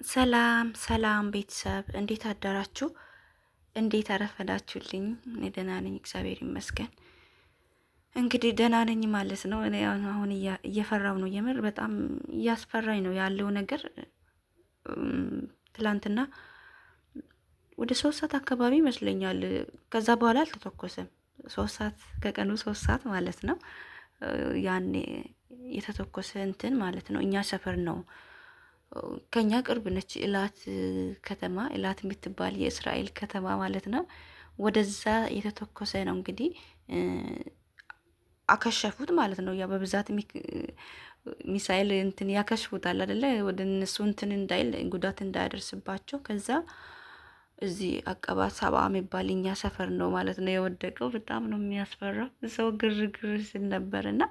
ሰላም ሰላም ቤተሰብ እንዴት አደራችሁ? እንዴት አረፈዳችሁልኝ? እኔ ደህና ነኝ፣ እግዚአብሔር ይመስገን። እንግዲህ ደህና ነኝ ማለት ነው። እኔ አሁን እየፈራው ነው፣ የምር በጣም እያስፈራኝ ነው ያለው ነገር። ትላንትና ወደ 3 ሰዓት አካባቢ ይመስለኛል። ከዛ በኋላ አልተተኮሰም። 3 ሰዓት ከቀኑ 3 ሰዓት ማለት ነው። ያኔ የተተኮሰ እንትን ማለት ነው። እኛ ሰፈር ነው፣ ከኛ ቅርብ ነች። ኢላት ከተማ፣ ኢላት የምትባል የእስራኤል ከተማ ማለት ነው። ወደዛ የተተኮሰ ነው እንግዲህ አከሸፉት ማለት ነው። ያ በብዛት ሚሳኤል እንትን ያከሽፉታል አይደለ? ወደ እነሱ እንትን እንዳይል ጉዳት እንዳያደርስባቸው። ከዛ እዚህ አቀባ ሰባ የሚባል እኛ ሰፈር ነው ማለት ነው የወደቀው። በጣም ነው የሚያስፈራው። ሰው ግርግር ሲል ነበር እና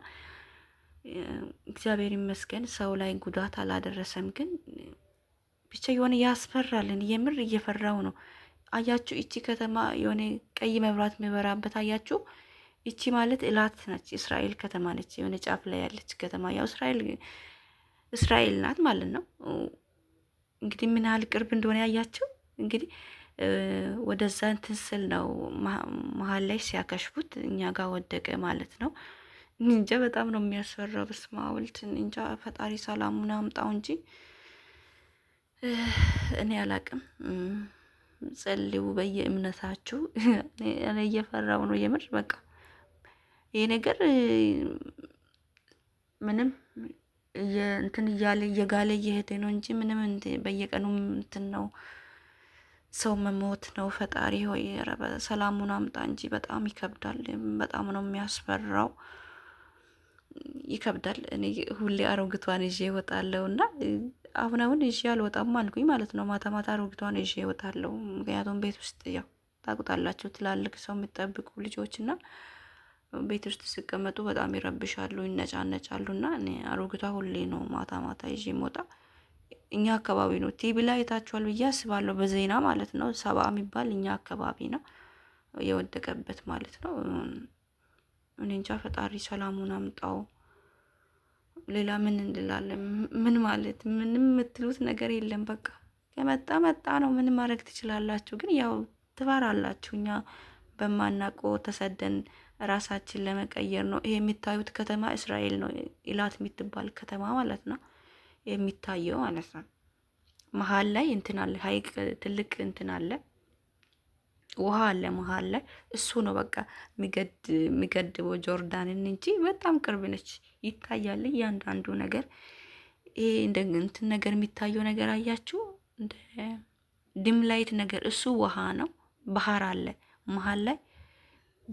እግዚአብሔር ይመስገን ሰው ላይ ጉዳት አላደረሰም። ግን ብቻ የሆነ ያስፈራልን፣ የምር እየፈራው ነው። አያችሁ እቺ ከተማ የሆነ ቀይ መብራት የሚበራበት አያችሁ? እቺ ማለት ኢላት ነች፣ እስራኤል ከተማ ነች። የሆነ ጫፍ ላይ ያለች ከተማ ያው እስራኤል ናት ማለት ነው። እንግዲህ ምን ያህል ቅርብ እንደሆነ ያያችሁ እንግዲህ ወደዛ እንትን ስል ነው መሀል ላይ ሲያከሽፉት እኛ ጋር ወደቀ ማለት ነው። እንጃ በጣም ነው የሚያስፈራው። በስመ አብ ወልድ እንጃ ፈጣሪ ሰላሙን አምጣው እንጂ እኔ አላቅም። ጸልዩ በየእምነታችሁ። እኔ እየፈራው ነው የምር። በቃ ይሄ ነገር ምንም እንትን እያለ እየጋለ እየሄደ ነው እንጂ ምንም በየቀኑ እንትን ነው፣ ሰው መሞት ነው። ፈጣሪ ሆይ ሰላሙን አምጣ እንጂ በጣም ይከብዳል። በጣም ነው የሚያስፈራው፣ ይከብዳል። እኔ ሁሌ አሮጊቷን ይዤ እወጣለሁ እና አሁን ይዤ አልወጣም አልኩኝ ማለት ነው። ማታ ማታ አሮጊቷን ይዤ እወጣለሁ። ምክንያቱም ቤት ውስጥ ያው ታውቁታላችሁ፣ ትላልቅ ሰው የሚጠብቁ ልጆች እና ቤት ውስጥ ሲቀመጡ በጣም ይረብሻሉ፣ ይነጫነጫሉ። እና እኔ አሮጊቷ ሁሌ ነው ማታ ማታ ይዤ የምወጣ። እኛ አካባቢ ነው፣ ቲቪ ላይ አይታችኋል ብዬ አስባለሁ፣ በዜና ማለት ነው። ሰባ የሚባል እኛ አካባቢ ነው የወደቀበት ማለት ነው። እኔ እንጃ ፈጣሪ ሰላሙን አምጣው። ሌላ ምን እንላለን? ምን ማለት ምንም የምትሉት ነገር የለም። በቃ ከመጣ መጣ ነው። ምን ማድረግ ትችላላችሁ? ግን ያው ትፈራላችሁ። እኛ በማናውቀው ተሰደን ራሳችን ለመቀየር ነው። ይሄ የሚታዩት ከተማ እስራኤል ነው፣ ኢላት የምትባል ከተማ ማለት ነው የሚታየው ማለት ነው። መሀል ላይ እንትን አለ፣ ሀይቅ ትልቅ እንትን አለ፣ ውሃ አለ መሀል ላይ። እሱ ነው በቃ የሚገድበው ጆርዳንን እንጂ በጣም ቅርብ ነች። ይታያል እያንዳንዱ ነገር። ይሄ እንደ እንትን ነገር የሚታየው ነገር አያችሁ፣ እንደ ዲም ላይት ነገር፣ እሱ ውሃ ነው። ባህር አለ መሀል ላይ።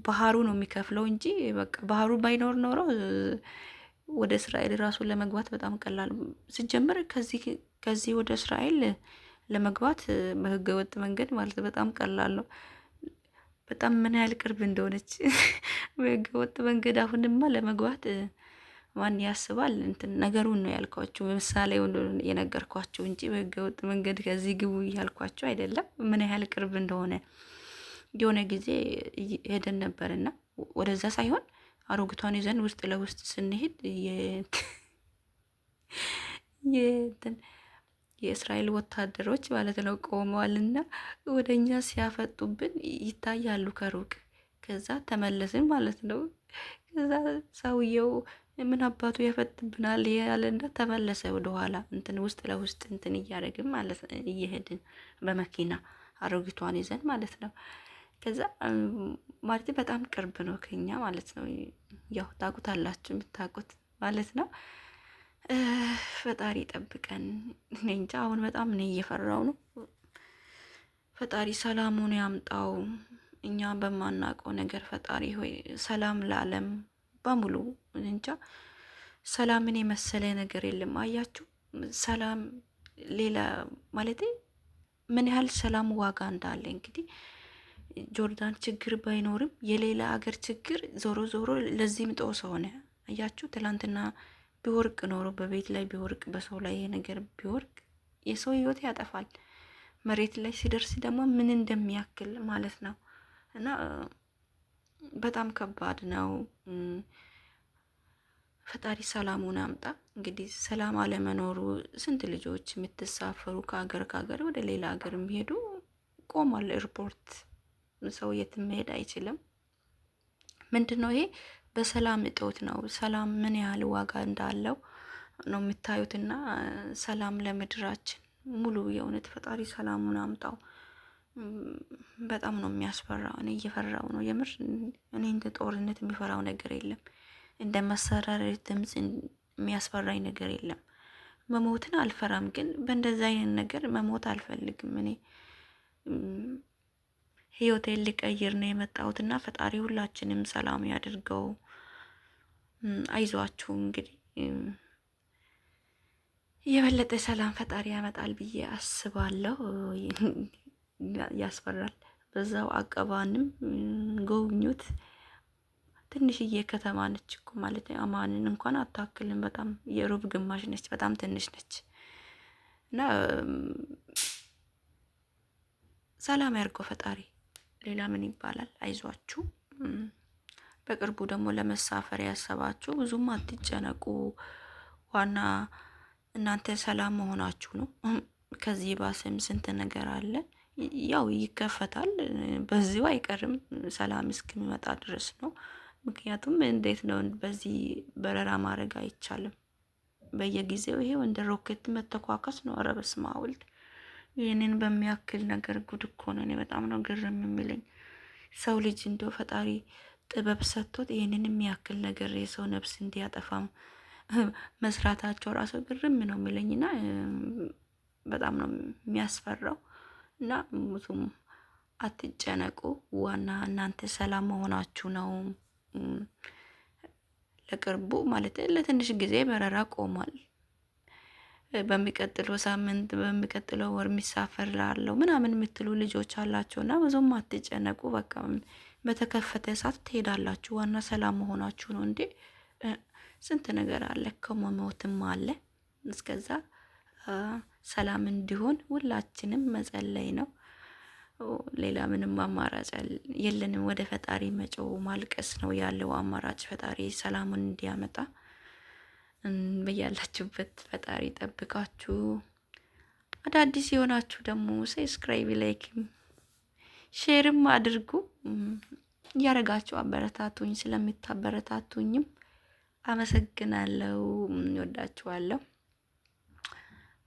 ባህሩ ነው የሚከፍለው እንጂ በቃ ባህሩ ባይኖር ኖሮ ወደ እስራኤል ራሱን ለመግባት በጣም ቀላል። ሲጀምር ከዚህ ወደ እስራኤል ለመግባት በህገ ወጥ መንገድ ማለት በጣም ቀላል ነው። በጣም ምን ያህል ቅርብ እንደሆነች በህገ ወጥ መንገድ አሁንማ ለመግባት ማን ያስባል? እንትን ነገሩን ነው ያልኳችሁ፣ ምሳሌውን የነገርኳችሁ እንጂ በህገ ወጥ መንገድ ከዚህ ግቡ ያልኳችሁ አይደለም። ምን ያህል ቅርብ እንደሆነ የሆነ ጊዜ ሄደን ነበርና ወደዛ ሳይሆን አሮጊቷን ይዘን ውስጥ ለውስጥ ስንሄድ የእስራኤል ወታደሮች ማለት ነው ቆመዋልና ወደኛ ሲያፈጡብን ይታያሉ ከሩቅ። ከዛ ተመለስን ማለት ነው። ከዛ ሰውየው ምን አባቱ ያፈጥብናል ያለና ተመለሰ ወደኋላ። እንትን ውስጥ ለውስጥ እንትን እያደረግን ማለት እየሄድን በመኪና አሮጊቷን ይዘን ማለት ነው። ከዛ ማለት በጣም ቅርብ ነው ከኛ ማለት ነው። ያው ታውቁታላችሁ፣ የምታውቁት ማለት ነው። ፈጣሪ ጠብቀን። እኔ እንጃ አሁን በጣም እኔ እየፈራው ነው። ፈጣሪ ሰላሙን ያምጣው። እኛ በማናውቀው ነገር ፈጣሪ ሆይ ሰላም ለዓለም በሙሉ። እንጃ ሰላምን የመሰለ ነገር የለም። አያችሁ ሰላም ሌላ ማለት ምን ያህል ሰላም ዋጋ እንዳለ እንግዲህ ጆርዳን ችግር ባይኖርም የሌላ አገር ችግር ዞሮ ዞሮ ለዚህም ጦስ ሆነ። አያችሁ ትላንትና ቢወርቅ ኖሮ በቤት ላይ ቢወርቅ፣ በሰው ላይ ይሄ ነገር ቢወርቅ የሰው ህይወት ያጠፋል። መሬት ላይ ሲደርስ ደግሞ ምን እንደሚያክል ማለት ነው። እና በጣም ከባድ ነው። ፈጣሪ ሰላሙን አምጣ። እንግዲህ ሰላም አለመኖሩ ስንት ልጆች የምትሳፈሩ ከሀገር ወደ ሌላ ሀገር የሚሄዱ ቆሟል። ኤርፖርት ሰው የትም መሄድ አይችልም። ምንድን ነው ይሄ? በሰላም እጦት ነው። ሰላም ምን ያህል ዋጋ እንዳለው ነው የምታዩትና ሰላም ለምድራችን ሙሉ የእውነት ፈጣሪ ሰላሙን አምጣው። በጣም ነው የሚያስፈራው። እኔ እየፈራው ነው የምር። እኔ እንደ ጦርነት የሚፈራው ነገር የለም። እንደ መሰራረት ድምፅ የሚያስፈራኝ ነገር የለም። መሞትን አልፈራም፣ ግን በእንደዛ አይነት ነገር መሞት አልፈልግም። እኔ ህይወቴን ሊቀይር ነው የመጣሁትና ፈጣሪ ሁላችንም ሰላም ያድርገው። አይዟችሁ እንግዲህ የበለጠ ሰላም ፈጣሪ ያመጣል ብዬ አስባለሁ። ያስፈራል። በዛው አቀባንም ጎብኙት። ትንሽዬ ከተማ ነች እኮ ማለት አማንን እንኳን አታክልም። በጣም የሩብ ግማሽ ነች። በጣም ትንሽ ነች እና ሰላም ያርገው ፈጣሪ። ሌላ ምን ይባላል? አይዟችሁ። በቅርቡ ደግሞ ለመሳፈር ያሰባችሁ ብዙም አትጨነቁ። ዋና እናንተ ሰላም መሆናችሁ ነው። ከዚህ ባሰም ስንት ነገር አለ። ያው ይከፈታል፣ በዚሁ አይቀርም ሰላም እስከሚመጣ ድረስ ነው። ምክንያቱም እንዴት ነው በዚህ በረራ ማድረግ አይቻልም። በየጊዜው ይሄው እንደ ሮኬት መተኳከስ ነው። ኧረ በስመ አብ ወልድ። ይህንን በሚያክል ነገር ጉድ እኮ ነው። እኔ በጣም ነው ግርም የሚለኝ። ሰው ልጅ እንደው ፈጣሪ ጥበብ ሰጥቶት ይህንን የሚያክል ነገር የሰው ነፍስ እንዲያጠፋም መስራታቸው ራሱ ግርም ነው የሚለኝና በጣም ነው የሚያስፈራው። እና ብዙም አትጨነቁ። ዋና እናንተ ሰላም መሆናችሁ ነው። ለቅርቡ ማለት ለትንሽ ጊዜ በረራ ቆሟል። በሚቀጥለው ሳምንት በሚቀጥለው ወር የሚሳፈር ላለው ምናምን የምትሉ ልጆች አላቸውና ብዙም አትጨነቁ። በቃ በተከፈተ ሰዓት ትሄዳላችሁ። ዋና ሰላም መሆናችሁ ነው እንዴ። ስንት ነገር አለ፣ ከመሞትም አለ። እስከዛ ሰላም እንዲሆን ሁላችንም መጸለይ ነው። ሌላ ምንም አማራጭ የለንም። ወደ ፈጣሪ መጮው ማልቀስ ነው ያለው አማራጭ። ፈጣሪ ሰላሙን እንዲያመጣ በያላችሁበት ፈጣሪ ጠብቃችሁ። አዳዲስ የሆናችሁ ደግሞ ሰብስክራይብ፣ ላይክም ሼርም አድርጉ። እያረጋችሁ አበረታቱኝ። ስለምታበረታቱኝም አመሰግናለሁ። እወዳችኋለሁ።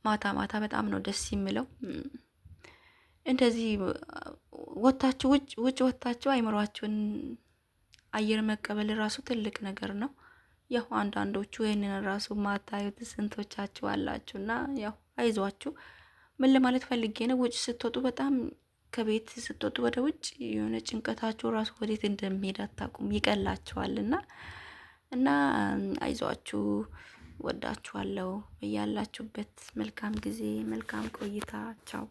ማታ ማታ በጣም ነው ደስ የሚለው። እንደዚህ ወታችሁ ውጭ ወታችሁ አይምሯችሁን አየር መቀበል ራሱ ትልቅ ነገር ነው። ያው አንዳንዶቹ ይሄንን ራሱ ማታዩት ስንቶቻችሁ አላችሁና ያው አይዟችሁ። ምን ለማለት ፈልጌ ነው፣ ውጭ ስትወጡ በጣም ከቤት ስትወጡ ወደ ውጭ የሆነ ጭንቀታችሁ ራሱ ወዴት እንደሚሄድ አታውቁም፣ ይቀላችኋልና እና አይዟችሁ። ወዳችኋለሁ። በያላችሁበት መልካም ጊዜ፣ መልካም ቆይታ። ቻው